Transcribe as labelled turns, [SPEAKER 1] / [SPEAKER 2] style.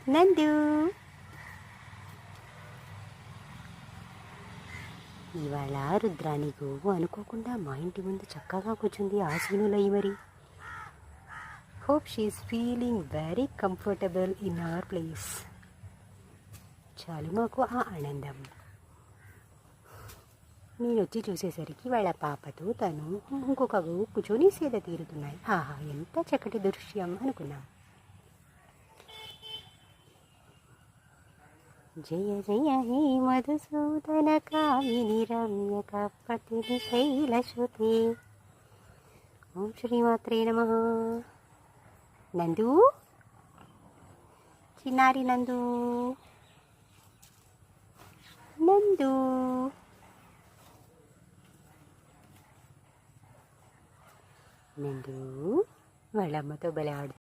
[SPEAKER 1] నందు ఇవాళ రుద్రాణి గోవు అనుకోకుండా మా ఇంటి ముందు చక్కగా కూర్చుంది ఆసీనులయ్యి మరి. Hope she's feeling very comfortable in our place. చాలు మాకు ఆ ఆనందం. నేను వచ్చి చూసేసరికి వాళ్ళ పాపతో తను ఇంకొక గోవు కూర్చొని సేద తీరుతున్నాయి. ఆహా, ఎంత చక్కటి దృశ్యం అనుకున్నాం. జయ జయ హే మధుసూదన కామిని రమ్య కపటిని శైలశ్రుతే. ఓం శ్రీమాత్రే నమః. నందు, చిన్నారి నందు, నందు నందు వాళ్ళ అమ్మతో భలే ఆడు.